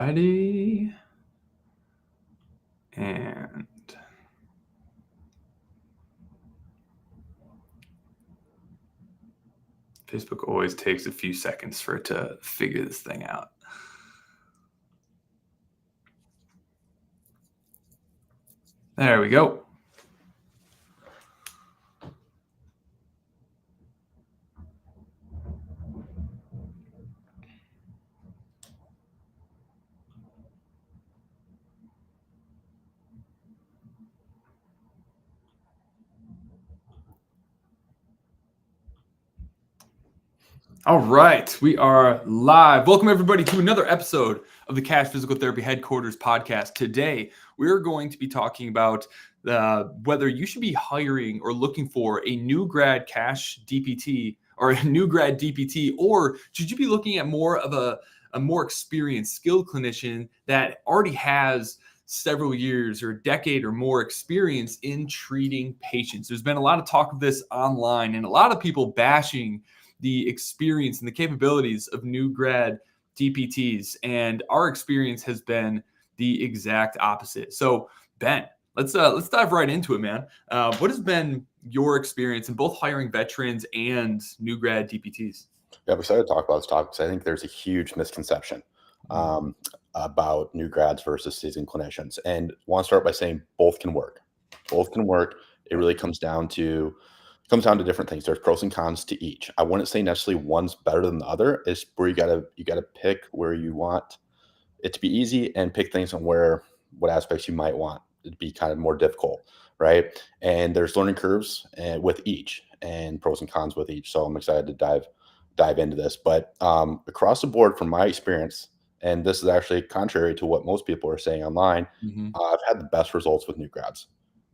Ready. And Facebook always takes a few seconds for it to figure this thing out. There we go. All right, we are live. Welcome everybody to another episode of the Cash Physical Therapy Headquarters podcast. Today, we're going to be talking about whether you should be hiring or looking for a new grad cash DPT or a new grad DPT, or should you be looking at more of a more experienced, skilled clinician that already has several years or a decade or more experience in treating patients. There's been a lot of talk of this online and a lot of people bashing the experience and the capabilities of new grad DPTs. And our experience has been the exact opposite. So Ben, let's dive right into it, man. What has been your experience in both hiring veterans and new grad DPTs? Yeah, I'm excited to talk about this topic because I think there's a huge misconception about new grads versus seasoned clinicians. And I want to start by saying both can work. Both can work. It really comes down to different things. There's pros and cons to each. I wouldn't say necessarily one's better than the other. It's where you gotta pick where you want it to be easy and pick things on what aspects you might want it to be kind of more difficult, right? And there's learning curves with each and pros and cons with each. So I'm excited to dive into this. But across the board, from my experience, and this is actually contrary to what most people are saying online, I've had the best results with new grads.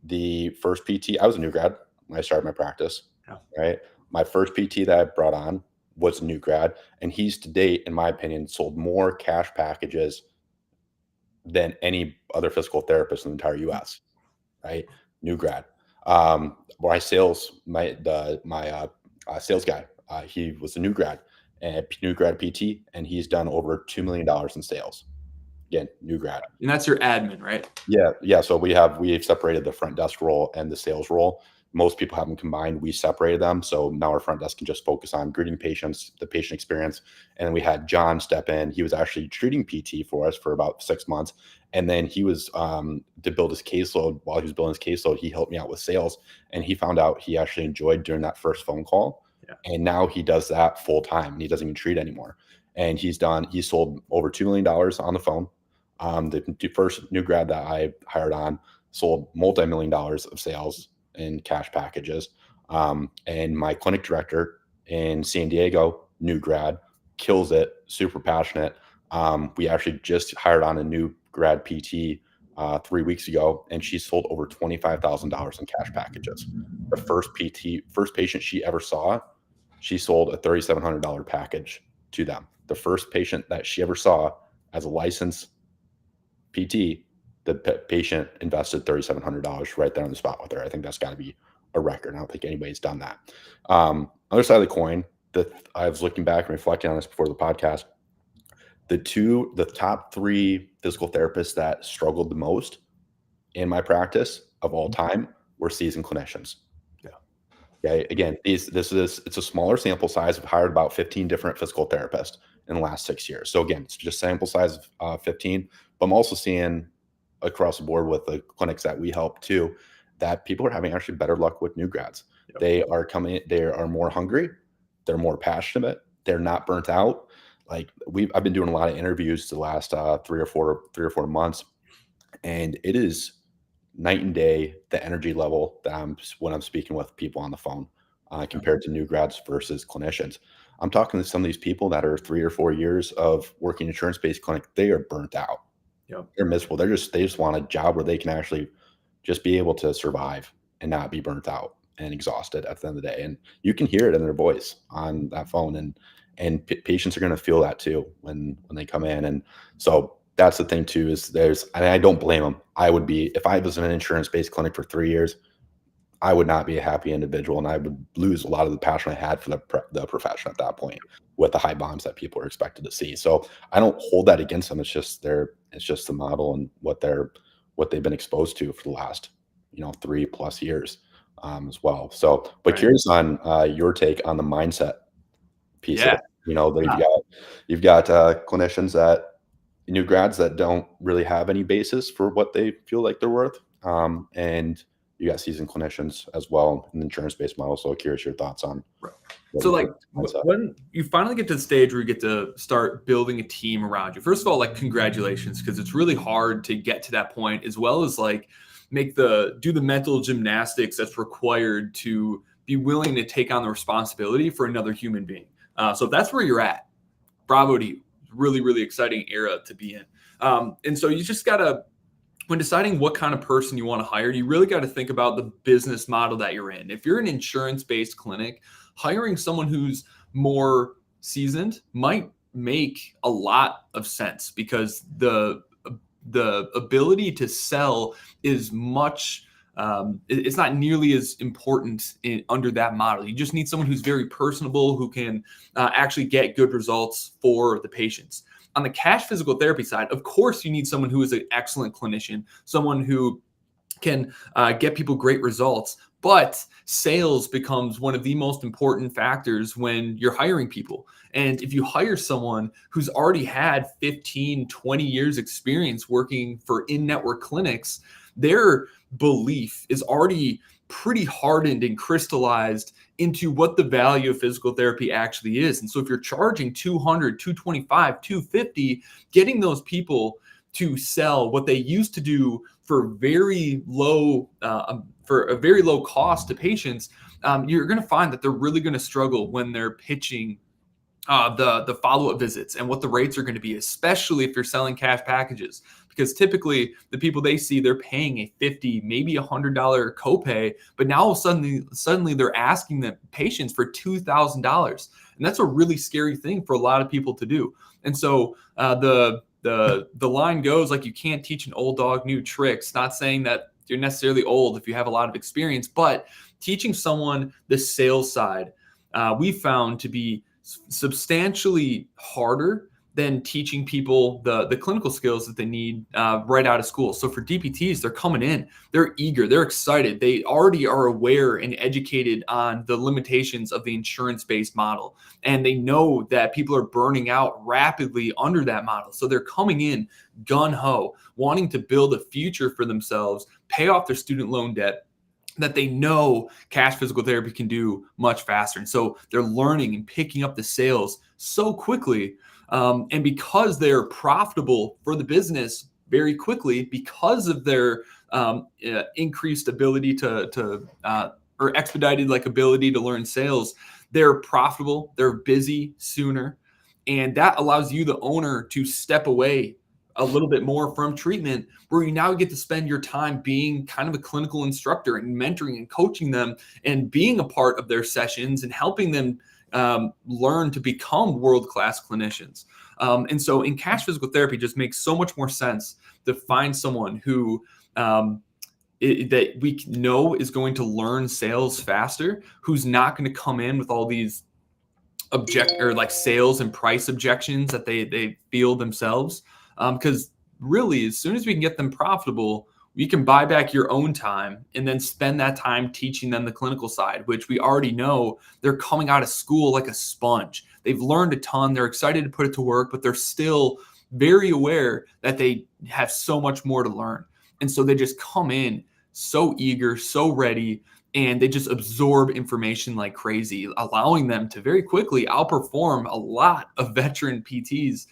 The first PT, I was a new grad when I started my practice, Yeah. right? My first PT that I brought on was a new grad, and he's to date, in my opinion, sold more cash packages than any other physical therapist in the entire US, right? New grad. My sales, my sales guy, he was a new grad PT, and he's done over $2 million in sales. Again, new grad. And that's your admin, right? Yeah. So we've separated the front desk role and the sales role. Most people have them combined. We separated them, so now our front desk can just focus on greeting patients, the patient experience. And then we had John step in. He was actually treating PT for us for about 6 months, and then he was to build his caseload. While he was building his caseload, he helped me out with sales, and he found out he actually enjoyed doing that first phone call. Yeah. And now he does that full time, and he doesn't even treat anymore. And he sold over $2 million on the phone. The first new grad that I hired on sold multi-million dollars of sales in cash packages. And my clinic director in San Diego, new grad, kills it, super passionate. We actually just hired on a new grad PT 3 weeks ago, and she sold over $25,000 in cash packages. The first patient she ever saw, she sold a $3,700 package to them. The first patient that she ever saw as a licensed PT, the patient invested $3,700 right there on the spot with her. I think that's got to be a record. I don't think anybody's done that. Other side of the coin, I was looking back and reflecting on this before the podcast. The top 3 physical therapists that struggled the most in my practice of all time were seasoned clinicians. Yeah. Okay. Again, it's a smaller sample size. I've hired about 15 different physical therapists in the last 6 years. So again, it's just sample size of 15. But I'm also seeing across the board with the clinics that we help too, that people are having actually better luck with new grads. Yep. They are more hungry, they're more passionate, they're not burnt out. Like I've been doing a lot of interviews the last 3 or 4 months, and it is night and day the energy level that when I'm speaking with people on the phone compared to new grads versus clinicians. I'm talking to some of these people that are 3 or 4 years of working insurance-based clinic. They are burnt out. Yep. They're miserable. They just want a job where they can actually just be able to survive and not be burnt out and exhausted at the end of the day. And you can hear it in their voice on that phone. And patients are going to feel that too when they come in. And so that's the thing too, and I don't blame them. I would be, if I was in an insurance-based clinic for 3 years, I would not be a happy individual, and I would lose a lot of the passion I had for the profession at that point with the high bombs that people are expected to see. So I don't hold that against them. It's just the model and what they've been exposed to for the last 3+ years as well. So, but Right. curious on your take on the mindset piece of Yeah. it. You've got clinicians that new grads that don't really have any basis for what they feel like they're worth. And you got seasoned clinicians as well in the insurance-based model. So curious your thoughts on Right. what So you like think mindset. when you finally get to the stage where you get to start building a team around you, first of all, like congratulations, because it's really hard to get to that point, as well as like do the mental gymnastics that's required to be willing to take on the responsibility for another human being. So if that's where you're at, bravo to you. Really, really exciting era to be in. And so you just gotta, when deciding what kind of person you want to hire, you really got to think about the business model that you're in. If you're an insurance-based clinic, hiring someone who's more seasoned might make a lot of sense, because the ability to sell is much it's not nearly as important under that model. You just need someone who's very personable, who can actually get good results for the patients. On the cash physical therapy side, of course, you need someone who is an excellent clinician, someone who can get people great results. But sales becomes one of the most important factors when you're hiring people. And if you hire someone who's already had 15, 20 years experience working for in-network clinics, their belief is already pretty hardened and crystallized into what the value of physical therapy actually is. And so if you're charging 200, 225, 250, getting those people to sell what they used to do for a very low cost to patients, you're going to find that they're really going to struggle when they're pitching the follow-up visits and what the rates are going to be, especially if you're selling cash packages, because typically the people they see, they're paying a $50, maybe $100 copay, but now all of a suddenly they're asking the patients for $2,000, and that's a really scary thing for a lot of people to do. And so the line goes, like, you can't teach an old dog new tricks. Not saying that you're necessarily old if you have a lot of experience, but teaching someone the sales side, we found to be substantially harder than teaching people the clinical skills that they need right out of school. So for DPTs, they're coming in, they're eager, they're excited. They already are aware and educated on the limitations of the insurance-based model. And they know that people are burning out rapidly under that model. So they're coming in gun-ho, wanting to build a future for themselves, pay off their student loan debt, that they know cash physical therapy can do much faster. And so they're learning and picking up the sales so quickly. And because they're profitable for the business very quickly, because of their increased ability or expedited ability to learn sales, they're profitable, they're busy sooner. And that allows you, the owner, to step away a little bit more from treatment, where you now get to spend your time being kind of a clinical instructor and mentoring and coaching them and being a part of their sessions and helping them learn to become world-class clinicians. And so in cash physical therapy, it just makes so much more sense to find someone who that we know is going to learn sales faster, who's not going to come in with all these sales and price objections that they feel themselves. Because really, as soon as we can get them profitable, we can buy back your own time and then spend that time teaching them the clinical side, which we already know they're coming out of school like a sponge. They've learned a ton. They're excited to put it to work, but they're still very aware that they have so much more to learn. And so they just come in so eager, so ready, and they just absorb information like crazy, allowing them to very quickly outperform a lot of veteran PTs,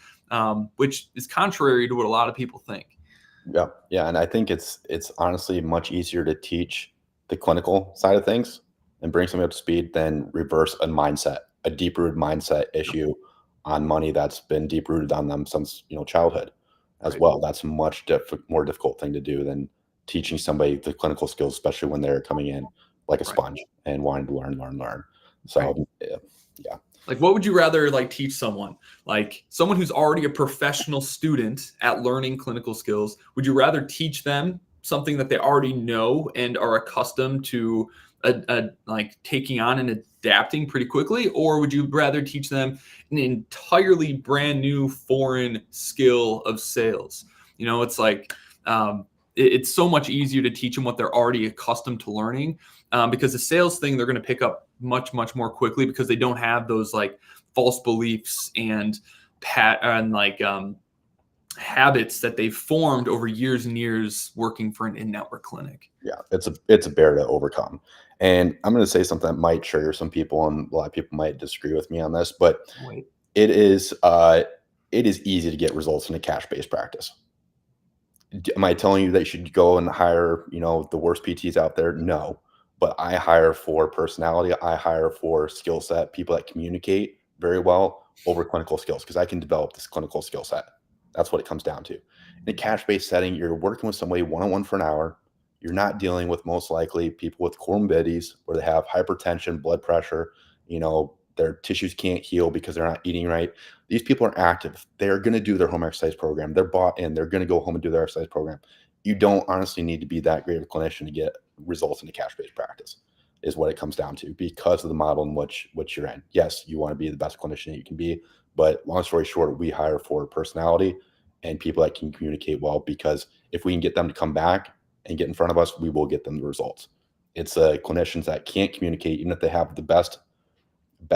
which is contrary to what a lot of people think. Yeah, yeah, and I think it's honestly much easier to teach the clinical side of things and bring somebody up to speed than reverse a deep-rooted mindset issue on money that's been deep-rooted on them since childhood as Right. well. That's a much more difficult thing to do than teaching somebody the clinical skills, especially when they're coming in like a Right. sponge and wanting to learn. So Right. yeah. Like, what would you rather teach someone? Like someone who's already a professional student at learning clinical skills, would you rather teach them something that they already know and are accustomed to like taking on and adapting pretty quickly? Or would you rather teach them an entirely brand new foreign skill of sales? It's like it's so much easier to teach them what they're already accustomed to learning, because the sales thing they're going to pick up much, much more quickly because they don't have those like false beliefs and habits that they've formed over years and years working for an in-network clinic. Yeah, it's a bear to overcome. And I'm going to say something that might trigger some people, and a lot of people might disagree with me on this, but Wait. it is easy to get results in a cash-based practice. Am I telling you that you should go and hire, the worst PTs out there? No, but I hire for personality. I hire for skill set, people that communicate very well over clinical skills, because I can develop this clinical skill set. That's what it comes down to. In a cash-based setting, you're working with somebody one-on-one for an hour. You're not dealing with most likely people with comorbidities where they have hypertension, blood pressure, their tissues can't heal because they're not eating right. These people are active. They're going to do their home exercise program. They're bought in. They're going to go home and do their exercise program. You don't honestly need to be that great of a clinician to get results in a cash-based practice, is what it comes down to, because of the model in which you're in. Yes, you want to be the best clinician that you can be, but long story short, we hire for personality and people that can communicate well, because if we can get them to come back and get in front of us, we will get them the results. It's clinicians that can't communicate, even if they have the best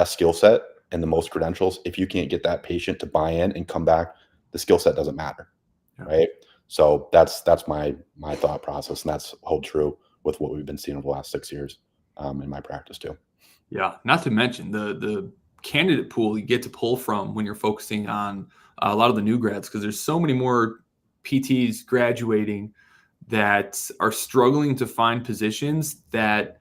skill set and the most credentials. If you can't get that patient to buy in and come back, the skill set doesn't matter. Yeah. Right. So that's my thought process. And that's hold true with what we've been seeing over the last 6 years in my practice too. Yeah. Not to mention the candidate pool you get to pull from when you're focusing on a lot of the new grads, because there's so many more PTs graduating that are struggling to find positions that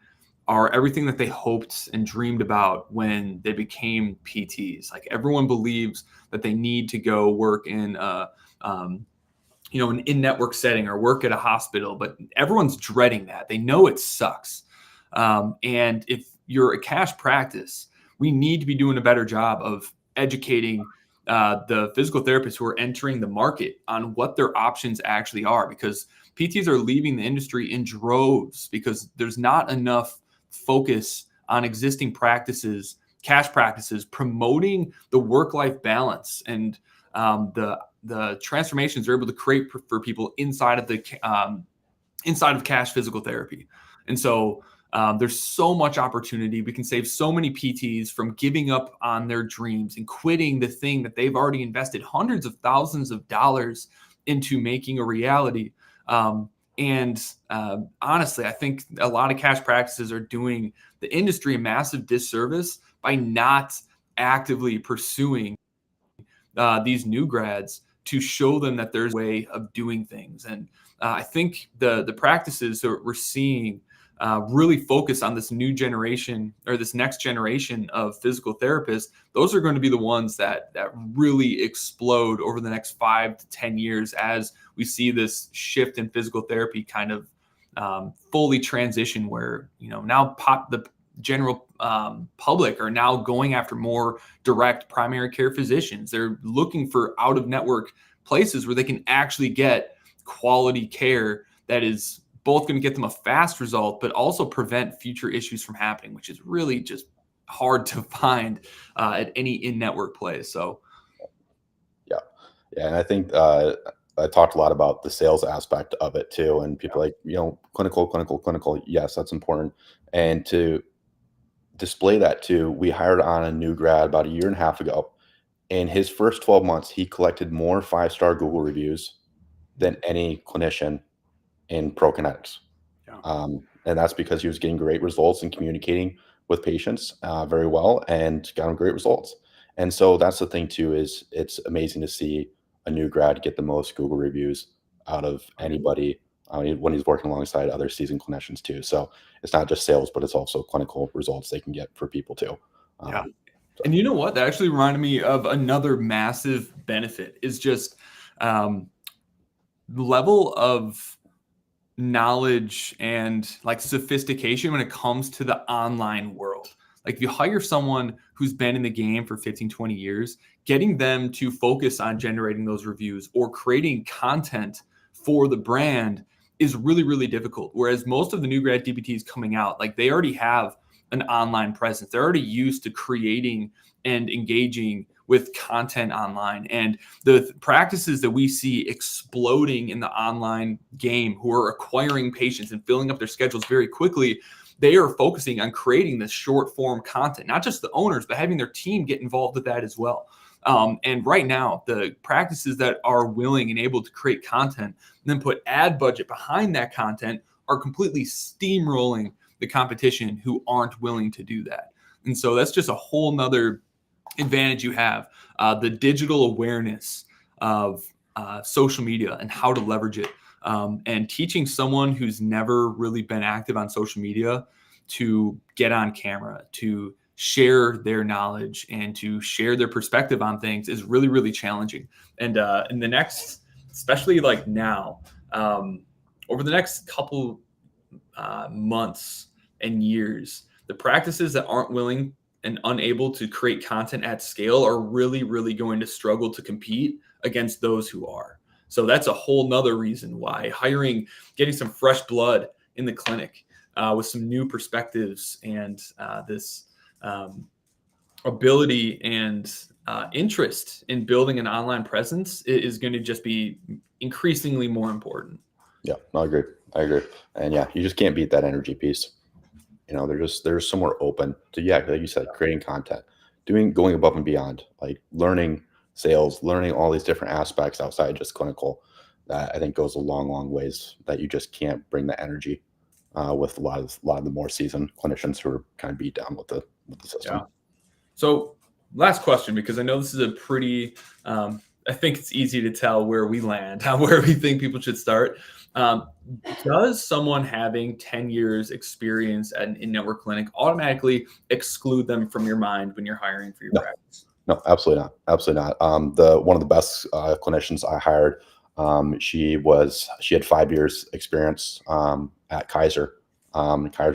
are everything that they hoped and dreamed about when they became PTs. Like, everyone believes that they need to go work in an in-network setting or work at a hospital, but everyone's dreading that. They know it sucks. And if you're a cash practice, we need to be doing a better job of educating the physical therapists who are entering the market on what their options actually are, because PTs are leaving the industry in droves because there's not enough focus on existing practices, cash practices, promoting the work-life balance and the transformations they're able to create for people inside of cash physical therapy. And so there's so much opportunity. We can save so many PTs from giving up on their dreams and quitting the thing that they've already invested hundreds of thousands of dollars into making a reality. Honestly, I think a lot of cash practices are doing the industry a massive disservice by not actively pursuing these new grads to show them that there's a way of doing things. And I think the practices that we're seeing really focus on this new generation, or this next generation of physical therapists. Those are going to be the ones that really explode over the next 5 to 10 years as we see this shift in physical therapy kind of fully transition, where now the general public are now going after more direct primary care physicians. They're looking for out-of-network places where they can actually get quality care that is both going to get them a fast result, but also prevent future issues from happening, which is really just hard to find at any in-network place. So, yeah, and I think I talked a lot about the sales aspect of it too, and people clinical. Yes, that's important, and to display that too, we hired on a new grad about a year and a half ago. In his first 12 months, he collected more 5-star Google reviews than any clinician in ProKinetics. Yeah. And that's because he was getting great results and communicating with patients very well, and got him great results. And so that's the thing too, is it's amazing to see a new grad get the most Google reviews out of anybody when he's working alongside other seasoned clinicians too. So it's not just sales, but it's also clinical results they can get for people too. Yeah. And you know what? That actually reminded me of another massive benefit, is just level of knowledge and like sophistication when it comes to the online world. Like, if you hire someone who's been in the game for 15, 20 years, getting them to focus on generating those reviews or creating content for the brand is really, really difficult. Whereas most of the new grad DPTs coming out, like they already have an online presence. They're already used to creating and engaging with content online. And the practices that we see exploding in the online game, who are acquiring patients and filling up their schedules very quickly, they are focusing on creating this short form content, not just the owners, but having their team get involved with that as well. And right now, the practices that are willing and able to create content and then put ad budget behind that content are completely steamrolling the competition who aren't willing to do that. And so that's just a whole nother advantage you have, the digital awareness of social media and how to leverage it. And teaching someone who's never really been active on social media to get on camera, to share their knowledge and to share their perspective on things is really, really challenging. And in the next, especially like now, over the next couple months and years, the practices that aren't willing and unable to create content at scale are really, really going to struggle to compete against those who are. So that's a whole nother reason why getting some fresh blood in the clinic with some new perspectives and this ability and interest in building an online presence is going to just be increasingly more important. Yeah, no, I agree. And yeah, you just can't beat that energy piece. They're somewhere open to, yeah, like you said, creating content, going above and beyond, like learning sales, learning all these different aspects outside just clinical. That I think goes a long, long ways. That you just can't bring the energy with a lot of the more seasoned clinicians who are kind of beat down with the system. Yeah. So last question, because I know this is a pretty, I think it's easy to tell where we land, where we think people should start. Does someone having 10 years experience at an in-network clinic automatically exclude them from your mind when you're hiring for your practice? No, absolutely not. Absolutely not. One of the best clinicians I hired, she had 5 years experience at Kaiser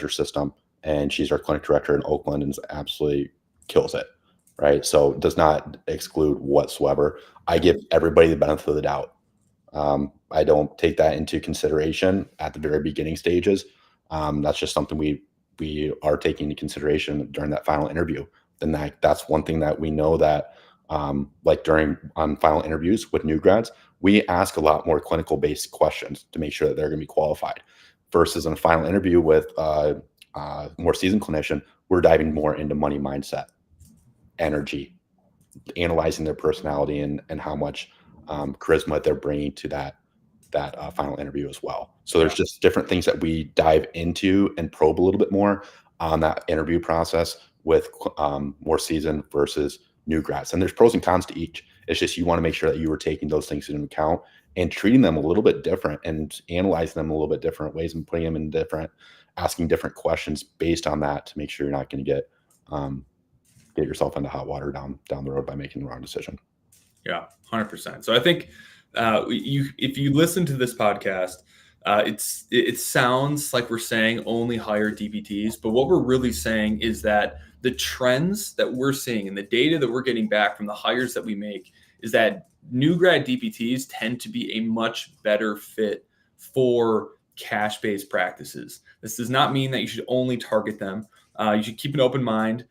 system, and she's our clinic director in Oakland and absolutely kills it. Right. So does not exclude whatsoever. I give everybody the benefit of the doubt. I don't take that into consideration at the very beginning stages. That's just something we are taking into consideration during that final interview. Then that's one thing that we know that on final interviews with new grads, we ask a lot more clinical based questions to make sure that they're going to be qualified. Versus in a final interview with more seasoned clinician, we're diving more into money mindset, energy, analyzing their personality and how much charisma they're bringing to that final interview as well. So there's just different things that we dive into and probe a little bit more on that interview process with more seasoned versus new grads. And there's pros and cons to each. It's just you want to make sure that you are taking those things into account and treating them a little bit different and analyzing them a little bit different ways and putting them in asking different questions based on that to make sure you're not going to get yourself into hot water down the road by making the wrong decision. Yeah, 100%. So I think if you listen to this podcast, it sounds like we're saying only hire DPTs, but what we're really saying is that the trends that we're seeing and the data that we're getting back from the hires that we make is that new grad DPTs tend to be a much better fit for cash-based practices. This does not mean that you should only target them. You should keep an open mind,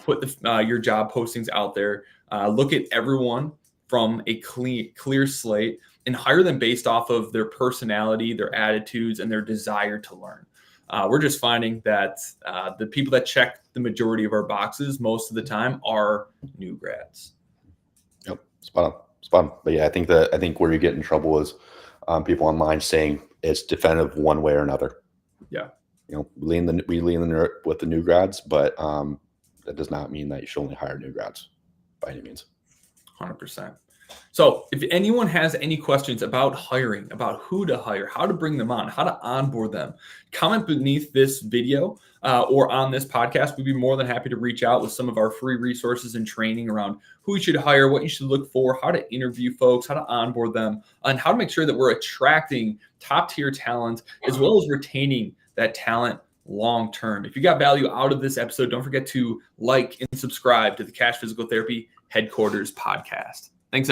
put your job postings out there, look at everyone from a clear slate and hire them based off of their personality, their attitudes, and their desire to learn. We're just finding that the people that check the majority of our boxes most of the time are new grads. Yep, spot on. But yeah, I think where you get in trouble is people online saying it's definitive one way or another. Yeah, we lean with the new grads, but that does not mean that you should only hire new grads by any means. 100%. So if anyone has any questions about hiring, about who to hire, how to bring them on, how to onboard them, comment beneath this video or on this podcast. We'd be more than happy to reach out with some of our free resources and training around who you should hire, what you should look for, how to interview folks, how to onboard them, and how to make sure that we're attracting top-tier talent as well as retaining that talent long-term. If you got value out of this episode, don't forget to like and subscribe to the Cash Physical Therapy Headquarters podcast. Thanks, everyone.